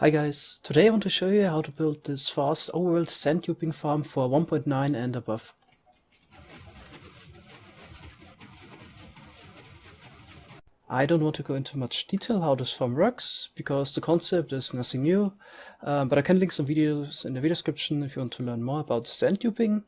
Hi guys, today I want to show you how to build this fast overworld sand duping farm for 1.9 and above. I don't want to go into much detail how this farm works, because the concept is nothing new, but I can link some videos in the video description if you want to learn more about sand duping.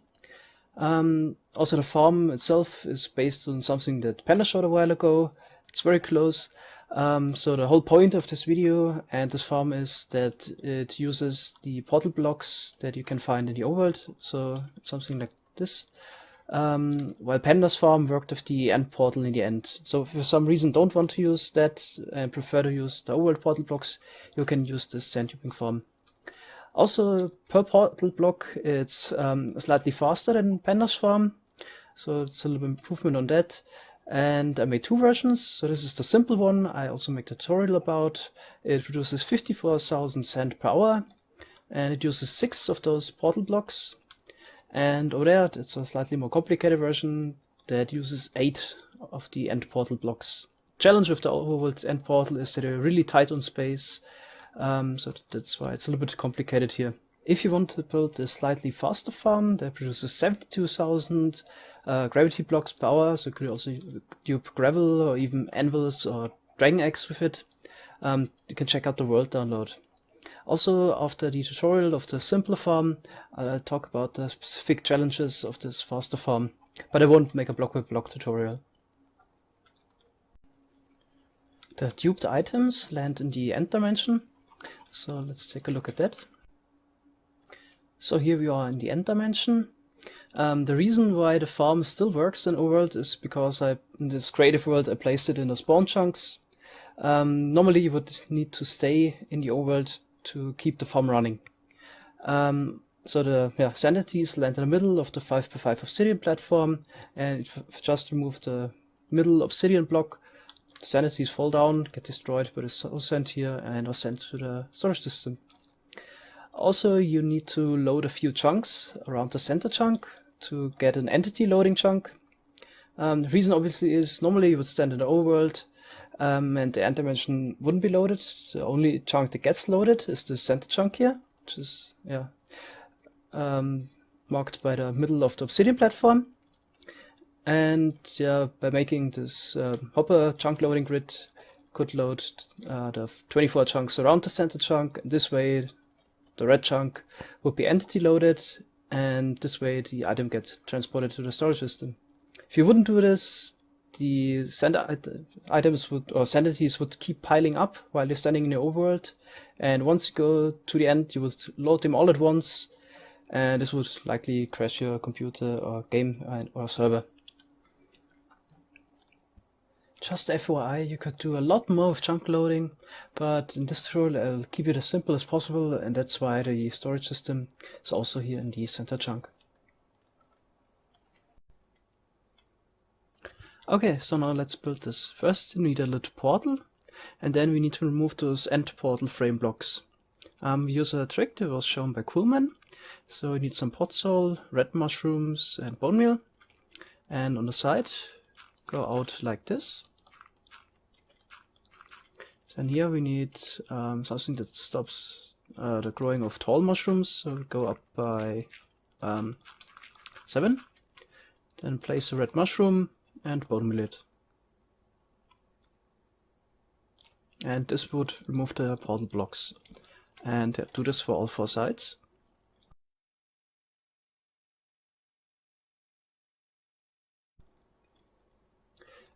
Also the farm itself is based on something that Panda showed a while ago. It's very close. So the whole point of this video and this farm is that it uses the portal blocks that you can find in the overworld. So it's something like this. While Panda's farm worked with the end portal in the end. So if for some reason don't want to use that and prefer to use the overworld portal blocks, you can use this sand duping farm. Also, per portal block, it's slightly faster than Panda's farm, so it's a little improvement on that. And I made two versions. So this is the simple one. I also make a tutorial about. It produces 54,000 sand per hour, and it uses 6 of those portal blocks. And over there, it's a slightly more complicated version that uses 8 of the end portal blocks. Challenge with the overworld end portal is that they're really tight on space. So that's why it's a little bit complicated here. If you want to build a slightly faster farm that produces 72,000 gravity blocks per hour, so you could also dupe gravel or even anvils or dragon eggs with it, you can check out the world download. Also, after the tutorial of the simpler farm, I'll talk about the specific challenges of this faster farm, but I won't make a block by block tutorial. The duped items land in the end dimension, so let's take a look at that. So here we are in the end dimension. The reason why the farm still works in overworld is because in this creative world I placed it in the spawn chunks. Normally you would need to stay in the overworld to keep the farm running. So the sanities land in the middle of the 5x5 obsidian platform, and if just remove the middle obsidian block, the sanities fall down, get destroyed, but it's also sent here and are sent to the storage system. Also, you need to load a few chunks around the center chunk to get an entity loading chunk. The reason obviously is normally you would stand in the overworld and the end dimension wouldn't be loaded. The only chunk that gets loaded is the center chunk here, which is marked by the middle of the obsidian platform. And by making this hopper chunk loading grid, could load the 24 chunks around the center chunk, and this way the red chunk would be entity loaded, and this way the item gets transported to the storage system. If you wouldn't do this, the items or sanities would keep piling up while you're standing in the overworld, and once you go to the end, you would load them all at once, and this would likely crash your computer or game or server. Just FYI, you could do a lot more with chunk loading, but in this tutorial I'll keep it as simple as possible, and that's why the storage system is also here in the center chunk. Okay, so now let's build this. First you need a little portal, and then we need to remove those end portal frame blocks. We use a trick that was shown by Coolman. So you need some podzol, red mushrooms and bone meal, and on the side go out like this. And here we need something that stops the growing of tall mushrooms, so we go up by 7. Then place a red mushroom and bone meal it. And this would remove the portal blocks. And do this for all 4 sides.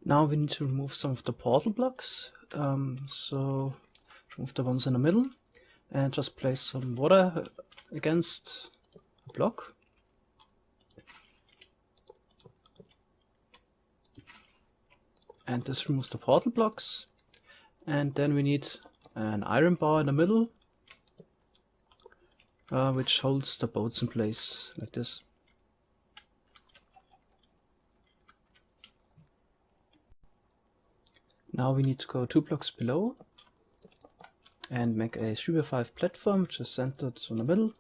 Now we need to remove some of the portal blocks. So remove the ones in the middle and just place some water against the block. And this removes the portal blocks. And then we need an iron bar in the middle, which holds the boats in place like this. Now we need to go 2 blocks below and make a 3x5 platform which is centered in the middle.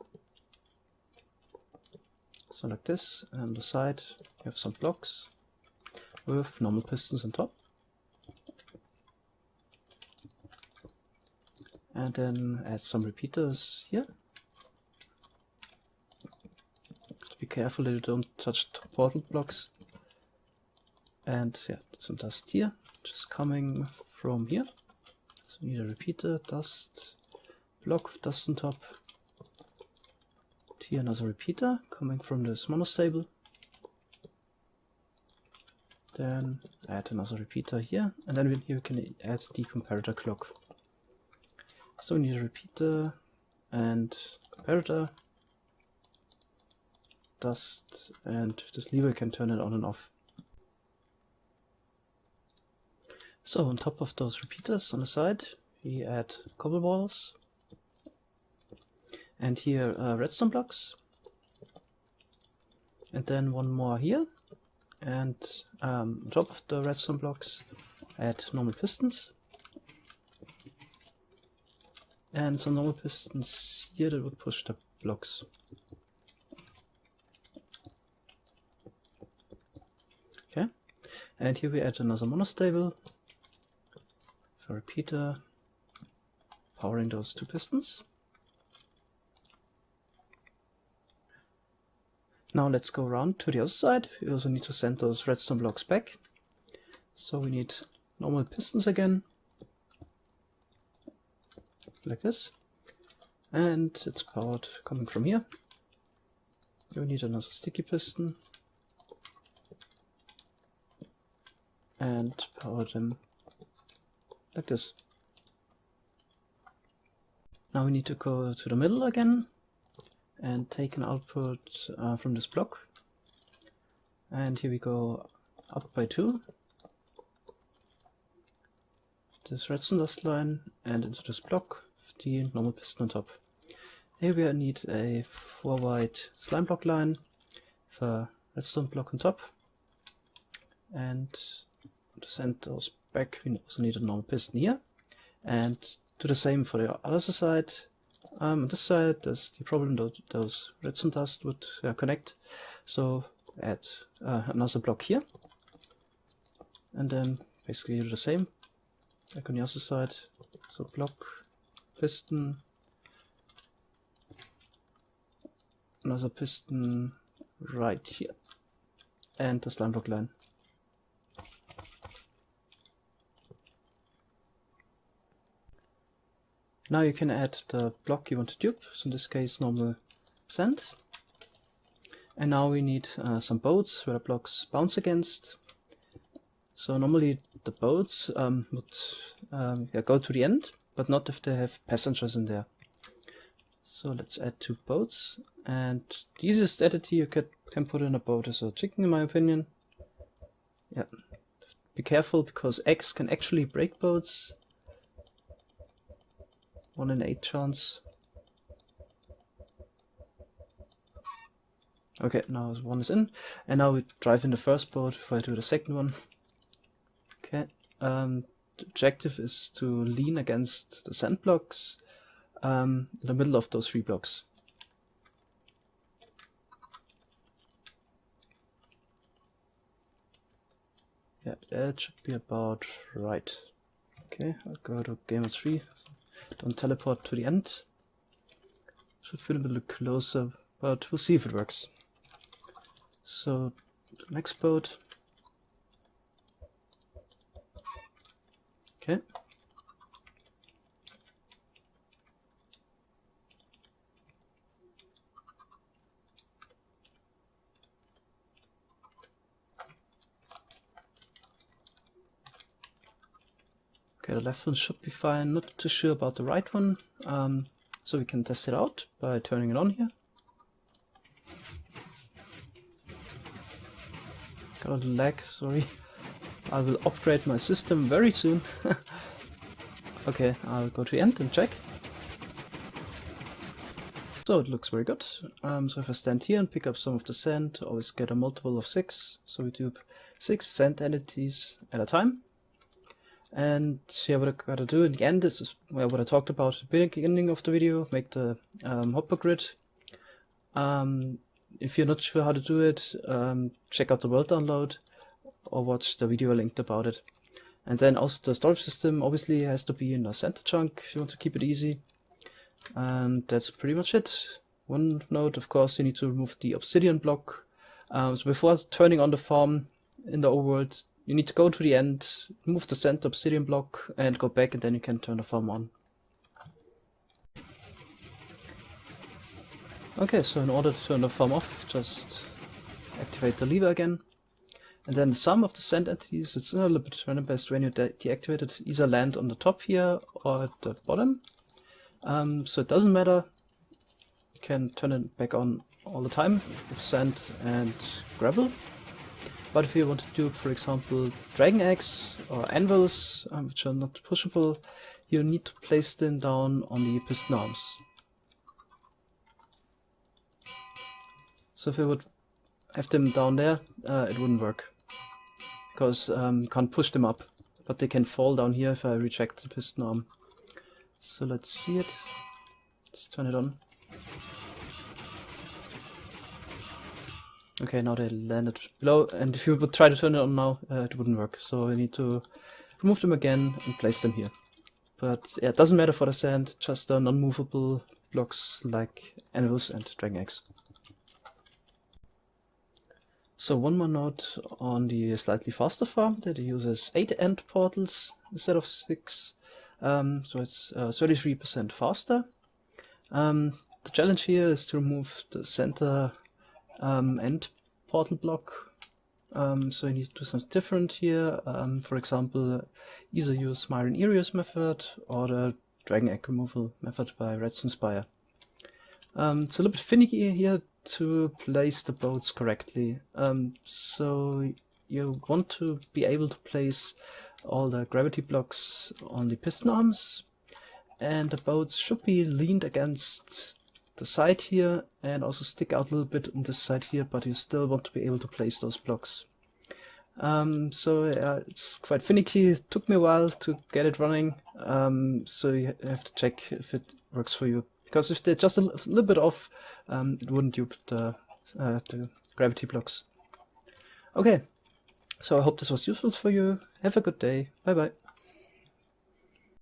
So like this, and on the side we have some blocks with normal pistons on top. and then add some repeaters here. Be careful that you don't touch the portal blocks. And yeah, some dust here, just coming from here. So we need a repeater, dust, block of dust on top. Here another repeater coming from this monostable. Then add another repeater here, and then here we can add the comparator clock. So we need a repeater and comparator, dust, and with this lever you can turn it on and off. So on top of those repeaters on the side we add cobble walls, and here redstone blocks, and then one more here, and on top of the redstone blocks add normal pistons, and some normal pistons here that would push the blocks. Okay, and here we add another monostable, a repeater powering those two pistons. Now let's go around to the other side. We also need to send those redstone blocks back. So we need normal pistons again, like this, and it's powered coming from here. We need another sticky piston and power them like this. Now we need to go to the middle again and take an output from this block, and here we go up by 2, this redstone dust line, and into this block with the normal piston on top. Here we need a 4 wide slime block line with a redstone block on top, and to send those back we also need a normal piston here, and do the same for the other side. On this side there's the problem that those redstone dust would connect, so add another block here, and then basically do the same like on the other side. So block, piston, another piston right here, and the slime block line. Now you can add the block you want to dupe, so in this case normal sand. And now we need some boats where the blocks bounce against. So normally the boats would go to the end, but not if they have passengers in there. So let's add 2 boats, and the easiest edit you can put in a boat is a chicken, in my opinion. Yeah, be careful because eggs can actually break boats. 1 in 8 chance. Okay, now 1 is in, and now we drive in the first boat before I do the second one. Okay, the objective is to lean against the sand blocks in the middle of those 3 blocks. Yeah, that should be about right. Okay, I'll go to gamer 3. Don't teleport to the end. Should feel a little closer, but we'll see if it works. So, the next boat. Okay. Okay, the left one should be fine. Not too sure about the right one, so we can test it out by turning it on here. Got a little lag, sorry. I will upgrade my system very soon. Okay, I'll go to the end and check. So it looks very good. So if I stand here and pick up some of the sand, I always get a multiple of 6. So we do 6 sand entities at a time. And yeah, what I gotta do in the end is what I talked about at the beginning of the video, make the hopper grid. If you're not sure how to do it, check out the world download or watch the video linked about it. And then also the storage system obviously has to be in the center chunk if you want to keep it easy. And that's pretty much it. One note, of course, you need to remove the obsidian block. So before turning on the farm in the overworld, you need to go to the end, move the center obsidian block, and go back, and then you can turn the farm on. Okay, so in order to turn the farm off, just activate the lever again. And then the sum of the sand entities, it's a little bit random based when you deactivate it, either land on the top here or at the bottom. So it doesn't matter. You can turn it back on all the time with sand and gravel. But if you want to do, for example, dragon eggs or anvils, which are not pushable, you need to place them down on the piston arms. So if you would have them down there, it wouldn't work, because you can't push them up, but they can fall down here if I reject the piston arm. So let's see it. Let's turn it on. Okay, now they landed below, and if you would try to turn it on now, it wouldn't work. So we need to remove them again and place them here. But yeah, it doesn't matter for the sand, just the non-movable blocks like anvils and dragon eggs. So one more note on the slightly faster farm that uses 8 end portals instead of 6. So it's 33% faster. The challenge here is to remove the center end portal block. So you need to do something different here. For example, either use Myron Erius method or the dragon egg removal method by redstone spire. It's a little bit finicky here to place the boats correctly. So you want to be able to place all the gravity blocks on the piston arms, and the boats should be leaned against the side here and also stick out a little bit on this side here, but you still want to be able to place those blocks. So yeah, it's quite finicky. It took me a while to get it running, so you have to check if it works for you. Because if they're just a little bit off, it wouldn't dupe the gravity blocks. Okay, so I hope this was useful for you. Have a good day. Bye bye.